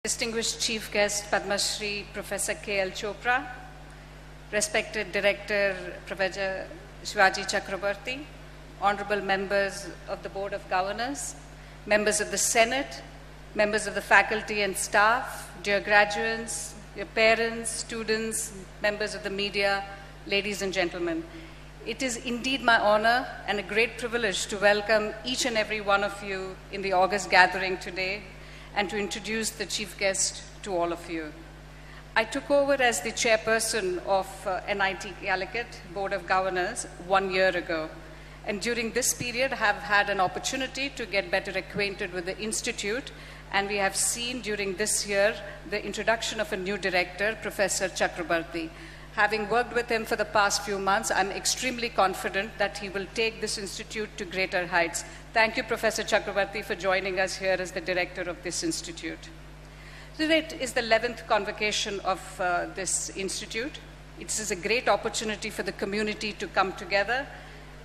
Distinguished Chief Guest Padma Shri Professor K.L. Chopra, respected Director Professor Shivaji Chakrabarti, honorable members of the Board of Governors, members of the Senate, members of the faculty and staff, dear graduates, your parents, students, members of the media, ladies and gentlemen. It is indeed my honor and a great privilege to welcome each and every one of you in the August gathering today and to introduce the chief guest to all of you. I took over as the chairperson of Nitc Calicut Board of Governors 1 year ago. And during this period, I have had an opportunity to get better acquainted with the Institute, and we have seen during this year the introduction of a new director, Professor Chakrabarti. Having worked with him for the past few months, I'm extremely confident that he will take this institute to greater heights. Thank you, Professor Chakrabarti, for joining us here as the director of this institute. Today is the 11th convocation of this institute. It is a great opportunity for the community to come together,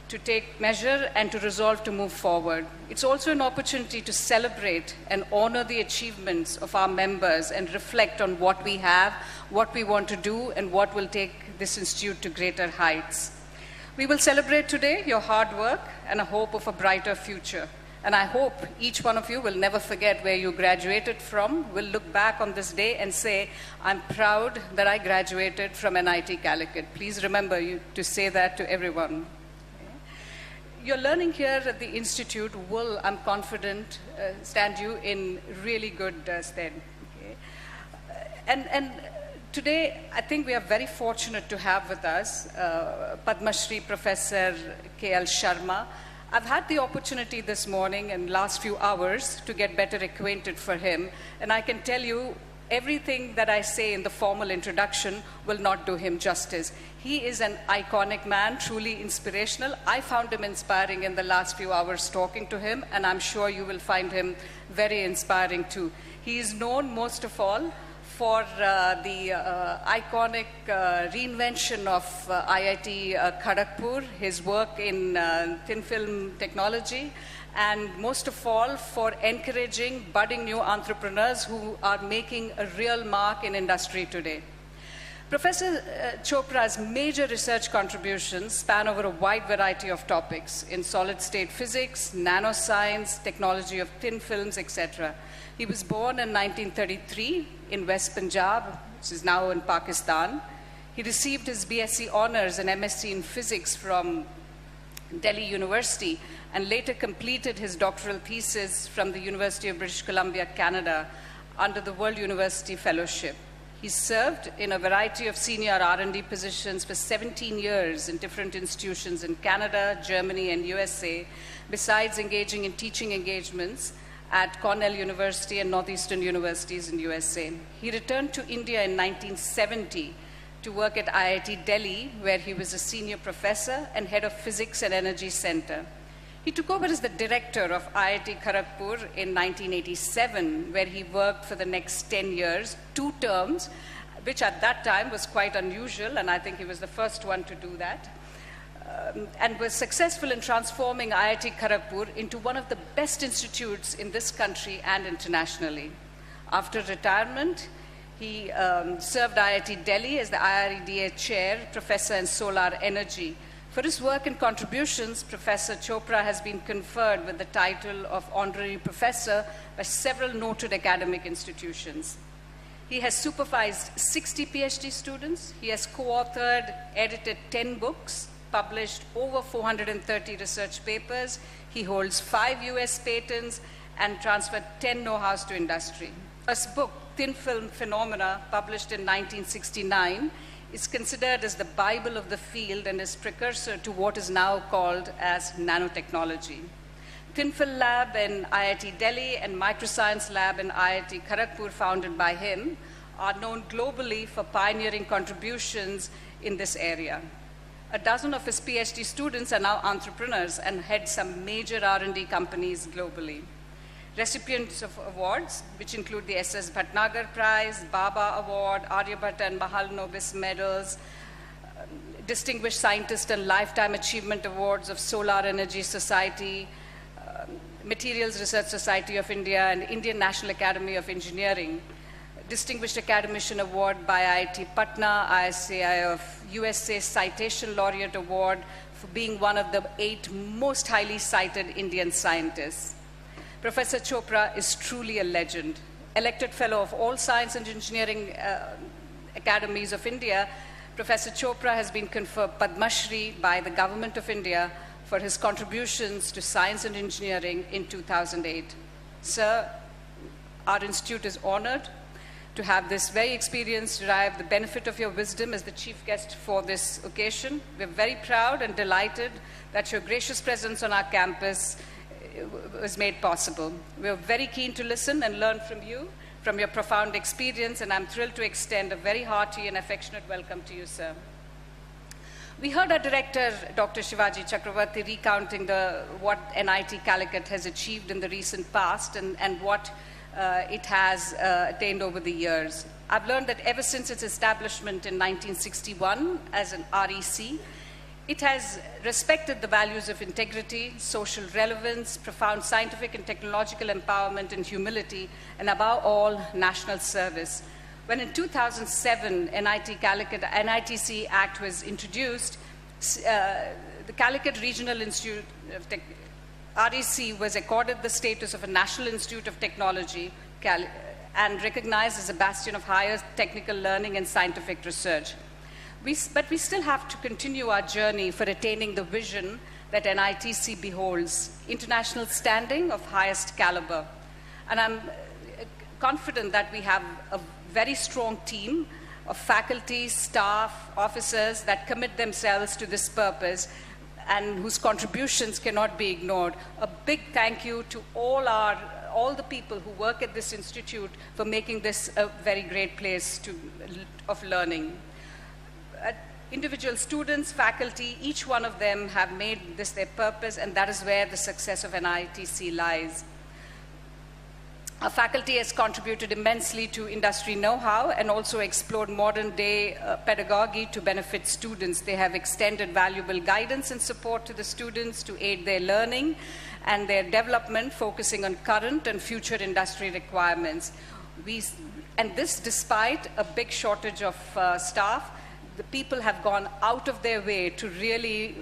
to take measure and to resolve to move forward. It's also an opportunity to celebrate and honor the achievements of our members and reflect on what we have, what we want to do, and what will take this institute to greater heights. We will celebrate today your hard work and a hope of a brighter future. And I hope each one of you will never forget where you graduated from, will look back on this day and say, I'm proud that I graduated from Nitc Calicut. Please remember to say that to everyone. Your learning here at the Institute will, I'm confident, stand you in really good stead. Okay? And today, I think we are very fortunate to have with us Padma Shri Professor K.L. Sharma. I've had the opportunity this morning and last few hours to get better acquainted for him, and I can tell you everything that I say in the formal introduction will not do him justice. He is an iconic man, truly inspirational. I found him inspiring in the last few hours talking to him, and I'm sure you will find him very inspiring too. He is known most of all for the iconic reinvention of IIT Kharagpur, his work in thin film technology, and most of all for encouraging budding new entrepreneurs who are making a real mark in industry today. Professor Chopra's major research contributions span over a wide variety of topics in solid-state physics, nanoscience, technology of thin films, etc. He was born in 1933 in West Punjab, which is now in Pakistan. He received his BSc honors and MSc in physics from Delhi University and later completed his doctoral thesis from the University of British Columbia, Canada, under the World University Fellowship. He served in a variety of senior R&D positions for 17 years in different institutions in Canada, Germany, and USA, besides engaging in teaching engagements at Cornell University and Northeastern Universities in USA. He returned to India in 1970 to work at IIT Delhi, where he was a senior professor and head of Physics and Energy Center. He took over as the director of IIT Kharagpur in 1987, where he worked for the next 10 years, 2 terms, which at that time was quite unusual, and I think he was the first one to do that, and was successful in transforming IIT Kharagpur into one of the best institutes in this country and internationally. After retirement, he served IIT Delhi as the IREDA chair, professor in solar energy. For his work and contributions, Professor Chopra has been conferred with the title of honorary professor by several noted academic institutions. He has supervised 60 PhD students. He has co-authored, edited 10 books, published over 430 research papers. He holds 5 US patents and transferred 10 know-hows to industry. His book, Thin Film Phenomena, published in 1969, is considered as the Bible of the field and is precursor to what is now called as nanotechnology. Thin Film Lab in IIT Delhi and Microscience Lab in IIT Kharagpur, founded by him, are known globally for pioneering contributions in this area. A dozen of his PhD students are now entrepreneurs and head some major R&D companies globally. Recipients of awards, which include the S.S. Bhatnagar Prize, Baba Award, Aryabhatta and Mahalanobis Medals, Distinguished Scientist and Lifetime Achievement Awards of Solar Energy Society, Materials Research Society of India, and Indian National Academy of Engineering. Distinguished Academician Award by IIT Patna, ISCIF USA Citation Laureate Award for being one of the 8 most highly cited Indian scientists. Professor Chopra is truly a legend. Elected Fellow of all Science and Engineering Academies of India, Professor Chopra has been conferred Padma Shri by the Government of India for his contributions to science and engineering in 2008. Sir, our institute is honored to have this very experienced derive the benefit of your wisdom as the chief guest for this occasion. We're very proud and delighted that your gracious presence on our campus was made possible. We're very keen to listen and learn from you, from your profound experience, and I'm thrilled to extend a very hearty and affectionate welcome to you, sir. We heard our director, Dr. Shivaji Chakravarti, recounting what NIT Calicut has achieved in the recent past and what it has attained over the years. I've learned that ever since its establishment in 1961 as an REC, it has respected the values of integrity, social relevance, profound scientific and technological empowerment and humility, and above all, national service. When in 2007, NITC Act was introduced, the Calicut Regional Institute of REC was accorded the status of a National Institute of Technology and recognized as a bastion of higher technical learning and scientific research. But we still have to continue our journey for attaining the vision that NITC beholds, international standing of highest caliber. And I'm confident that we have a very strong team of faculty, staff, officers that commit themselves to this purpose and whose contributions cannot be ignored. A big thank you to all the people who work at this institute for making this a very great place of learning. Individual students, faculty, each one of them have made this their purpose, and that is where the success of NITC lies. Our faculty has contributed immensely to industry know-how and also explored modern-day pedagogy to benefit students. They have extended valuable guidance and support to the students to aid their learning and their development, focusing on current and future industry requirements. And this despite a big shortage of staff. The people have gone out of their way to really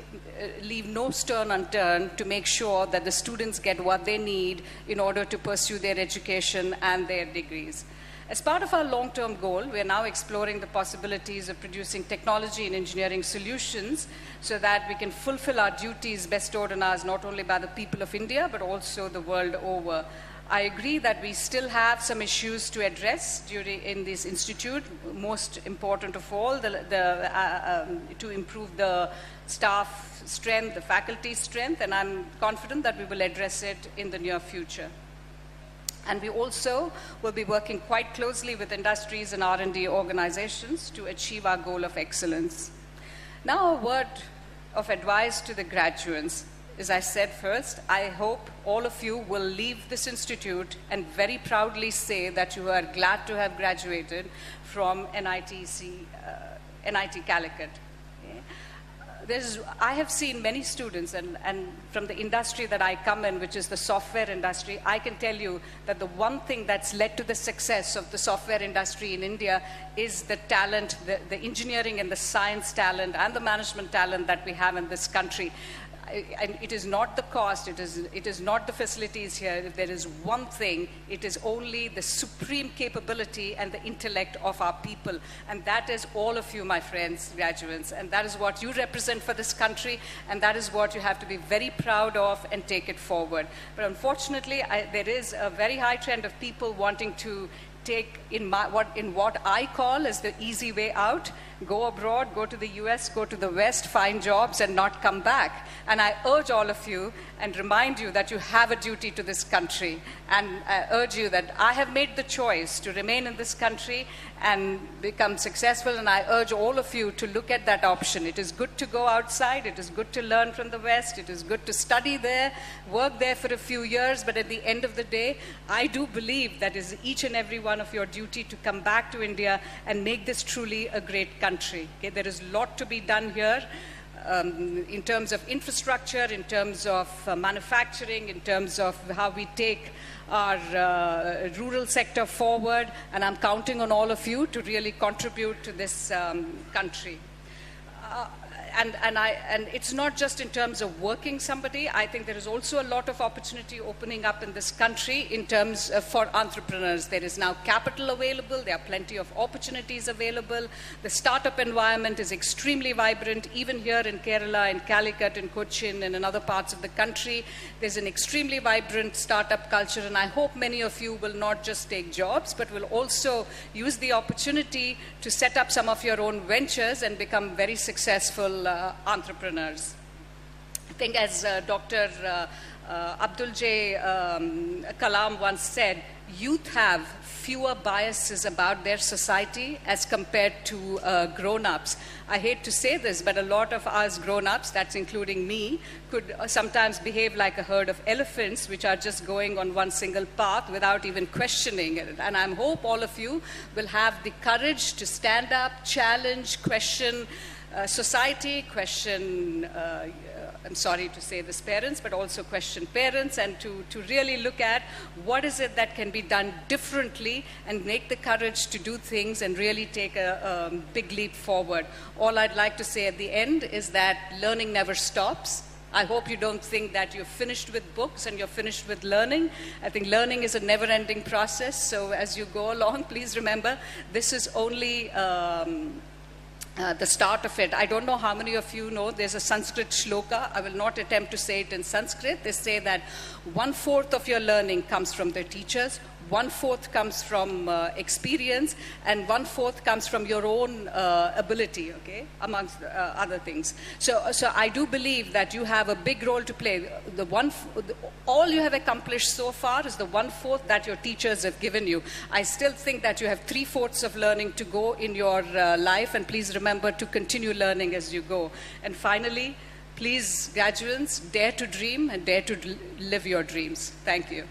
leave no stone unturned to make sure that the students get what they need in order to pursue their education and their degrees. As part of our long-term goal, we are now exploring the possibilities of producing technology and engineering solutions so that we can fulfill our duties bestowed on us not only by the people of India, but also the world over. I agree that we still have some issues to address in this institute, most important of all, to improve the staff strength, the faculty strength, and I'm confident that we will address it in the near future. And we also will be working quite closely with industries and R&D organizations to achieve our goal of excellence. Now, a word of advice to the graduates. As I said first, I hope all of you will leave this institute and very proudly say that you are glad to have graduated from NIT Calicut. I have seen many students, and from the industry that I come in, which is the software industry, I can tell you that the one thing that's led to the success of the software industry in India is the talent, the engineering and the science talent and the management talent that we have in this country. And it is not the cost, it is not the facilities here. If there is one thing, it is only the supreme capability and the intellect of our people. And that is all of you, my friends, graduates. And that is what you represent for this country, and that is what you have to be very proud of and take it forward. But unfortunately, there is a very high trend of people wanting to take in what I call as the easy way out, go abroad, go to the US, go to the West, find jobs and not come back. And I urge all of you and remind you that you have a duty to this country. And I urge you that I have made the choice to remain in this country and become successful, and I urge all of you to look at that option. It is good to go outside, it is good to learn from the West, it is good to study there, work there for a few years, but at the end of the day, I do believe that it is each and every one of your duty to come back to India and make this truly a great country. Okay? There is a lot to be done here. in terms of infrastructure, in terms of manufacturing, in terms of how we take our rural sector forward, and I'm counting on all of you to really contribute to this country. And it's not just in terms of working somebody. I think there is also a lot of opportunity opening up in this country in terms of, for entrepreneurs. There is now capital available. There are plenty of opportunities available. The startup environment is extremely vibrant, even here in Kerala, in Calicut, in Cochin, and in other parts of the country. There's an extremely vibrant startup culture, and I hope many of you will not just take jobs, but will also use the opportunity to set up some of your own ventures and become very successful entrepreneurs. I think as Dr. Abdul J. Kalam once said, youth have fewer biases about their society as compared to grown-ups. I hate to say this, but a lot of us grown-ups, that's including me, could sometimes behave like a herd of elephants which are just going on one single path without even questioning it. And I hope all of you will have the courage to stand up, challenge, question society, question, I'm sorry to say this, parents, but also question parents, and to really look at what is it that can be done differently and make the courage to do things and really take a big leap forward. All I'd like to say at the end is that learning never stops. I hope you don't think that you're finished with books and you're finished with learning. I think learning is a never-ending process. So as you go along, please remember, this is only the start of it. I don't know how many of you know there's a Sanskrit shloka. I will not attempt to say it in Sanskrit. They say that 1/4 of your learning comes from the teachers, 1/4 comes from experience, and 1/4 comes from your own ability, okay, amongst other things. So I do believe that you have a big role to play. All you have accomplished so far is the 1/4 that your teachers have given you. I still think that you have 3/4 of learning to go in your life, and please remember to continue learning as you go. And finally, please, graduates, dare to dream and dare to live your dreams. Thank you.